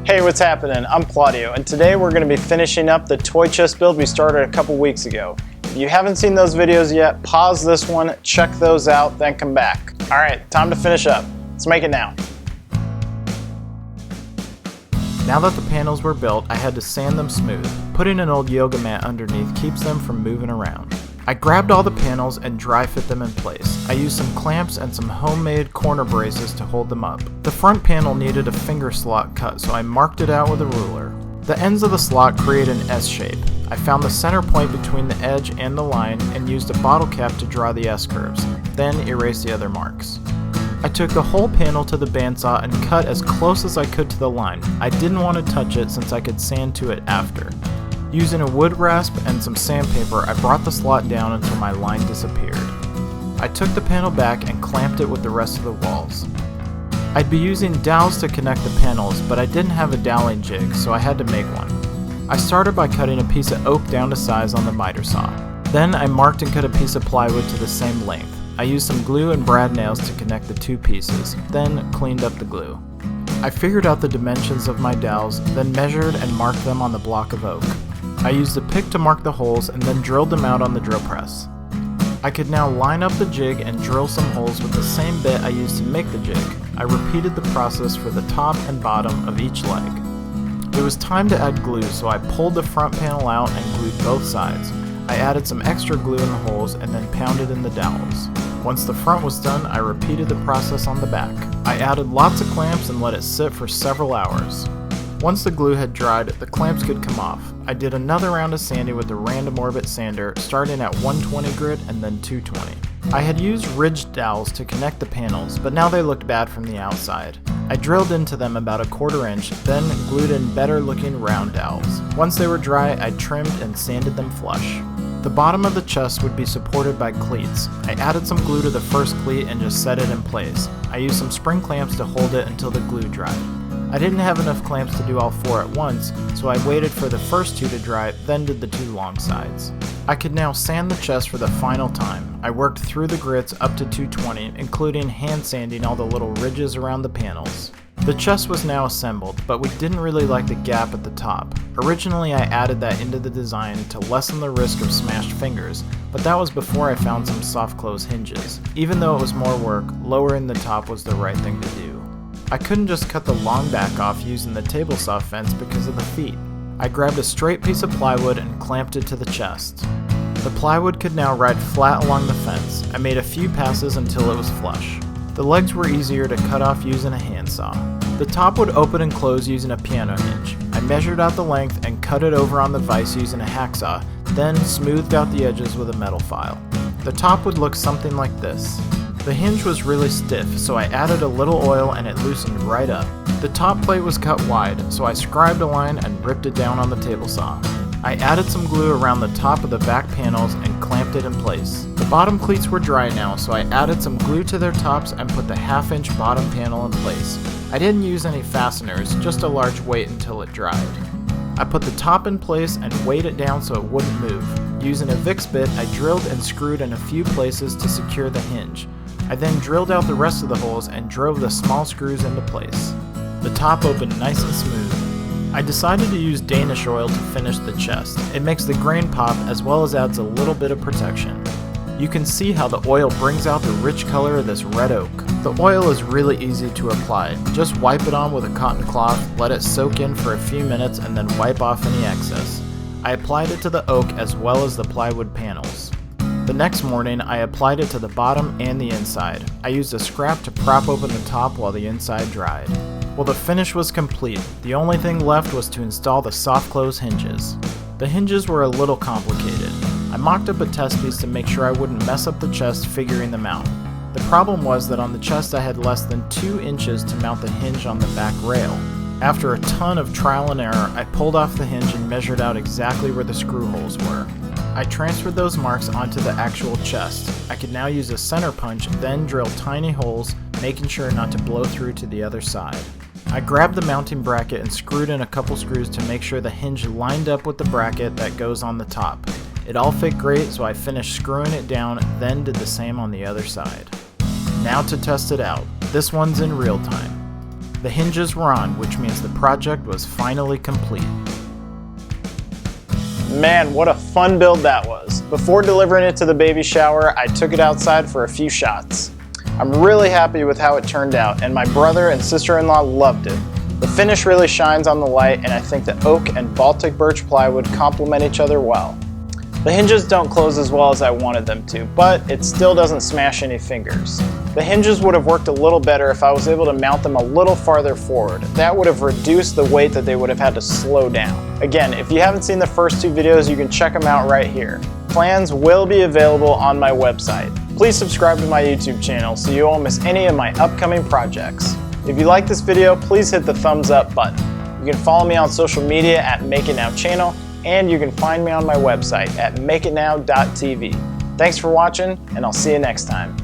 Hey, what's happening? I'm Claudio, and today we're going to be finishing up the toy chest build we started a couple weeks ago. If you haven't seen those videos yet, pause this one, check those out, then come back. Alright, time to finish up. Let's make it now. Now that the panels were built, I had to sand them smooth. Putting an old yoga mat underneath keeps them from moving around. I grabbed all the panels and dry fit them in place. I used some clamps and some homemade corner braces to hold them up. The front panel needed a finger slot cut, so I marked it out with a ruler. The ends of the slot create an S shape. I found the center point between the edge and the line and used a bottle cap to draw the S curves, then erase the other marks. I took the whole panel to the bandsaw and cut as close as I could to the line. I didn't want to touch it since I could sand to it after. Using a wood rasp and some sandpaper, I brought the slot down until my line disappeared. I took the panel back and clamped it with the rest of the walls. I'd be using dowels to connect the panels, but I didn't have a doweling jig, so I had to make one. I started by cutting a piece of oak down to size on the miter saw. Then I marked and cut a piece of plywood to the same length. I used some glue and brad nails to connect the two pieces, then cleaned up the glue. I figured out the dimensions of my dowels, then measured and marked them on the block of oak. I used a pick to mark the holes and then drilled them out on the drill press. I could now line up the jig and drill some holes with the same bit I used to make the jig. I repeated the process for the top and bottom of each leg. It was time to add glue, so I pulled the front panel out and glued both sides. I added some extra glue in the holes and then pounded in the dowels. Once the front was done, I repeated the process on the back. I added lots of clamps and let it sit for several hours. Once the glue had dried, the clamps could come off. I did another round of sanding with a random orbit sander, starting at 120 grit and then 220. I had used ridged dowels to connect the panels, but now they looked bad from the outside. I drilled into them about a 1/4 inch, then glued in better looking round dowels. Once they were dry, I trimmed and sanded them flush. The bottom of the chest would be supported by cleats. I added some glue to the first cleat and just set it in place. I used some spring clamps to hold it until the glue dried. I didn't have enough clamps to do all 4 at once, so I waited for the first 2 to dry, then did the 2 long sides. I could now sand the chest for the final time. I worked through the grits up to 220, including hand sanding all the little ridges around the panels. The chest was now assembled, but we didn't really like the gap at the top. Originally I added that into the design to lessen the risk of smashed fingers, but that was before I found some soft close hinges. Even though it was more work, lowering the top was the right thing to do. I couldn't just cut the long back off using the table saw fence because of the feet. I grabbed a straight piece of plywood and clamped it to the chest. The plywood could now ride flat along the fence. I made a few passes until it was flush. The legs were easier to cut off using a handsaw. The top would open and close using a piano hinge. I measured out the length and cut it over on the vise using a hacksaw, then smoothed out the edges with a metal file. The top would look something like this. The hinge was really stiff, so I added a little oil and it loosened right up. The top plate was cut wide, so I scribed a line and ripped it down on the table saw. I added some glue around the top of the back panels and clamped it in place. The bottom cleats were dry now, so I added some glue to their tops and put the 1/2 inch bottom panel in place. I didn't use any fasteners, just a large weight until it dried. I put the top in place and weighed it down so it wouldn't move. Using a Vicks bit, I drilled and screwed in a few places to secure the hinge. I then drilled out the rest of the holes and drove the small screws into place. The top opened nice and smooth. I decided to use Danish oil to finish the chest. It makes the grain pop as well as adds a little bit of protection. You can see how the oil brings out the rich color of this red oak. The oil is really easy to apply. Just wipe it on with a cotton cloth, let it soak in for a few minutes, and then wipe off any excess. I applied it to the oak as well as the plywood panels. The next morning, I applied it to the bottom and the inside. I used a scrap to prop open the top while the inside dried. Well, the finish was complete. The only thing left was to install the soft close hinges. The hinges were a little complicated. I mocked up a test piece to make sure I wouldn't mess up the chest figuring them out. The problem was that on the chest I had less than 2 inches to mount the hinge on the back rail. After a ton of trial and error, I pulled off the hinge and measured out exactly where the screw holes were. I transferred those marks onto the actual chest. I could now use a center punch, then drill tiny holes, making sure not to blow through to the other side. I grabbed the mounting bracket and screwed in a couple screws to make sure the hinge lined up with the bracket that goes on the top. It all fit great, so I finished screwing it down, then did the same on the other side. Now to test it out. This one's in real time. The hinges were on, which means the project was finally complete. Man, what a fun build that was. Before delivering it to the baby shower, I took it outside for a few shots. I'm really happy with how it turned out, and my brother and sister-in-law loved it. The finish really shines on the light, and I think the oak and Baltic birch plywood complement each other well. The hinges don't close as well as I wanted them to, but it still doesn't smash any fingers. The hinges would have worked a little better if I was able to mount them a little farther forward. That would have reduced the weight that they would have had to slow down. Again, if you haven't seen the first two videos, you can check them out right here. Plans will be available on my website. Please subscribe to my YouTube channel so you won't miss any of my upcoming projects. If you like this video, please hit the thumbs up button. You can follow me on social media at Make It Now Channel, and you can find me on my website at makeitnow.tv. Thanks for watching, and I'll see you next time.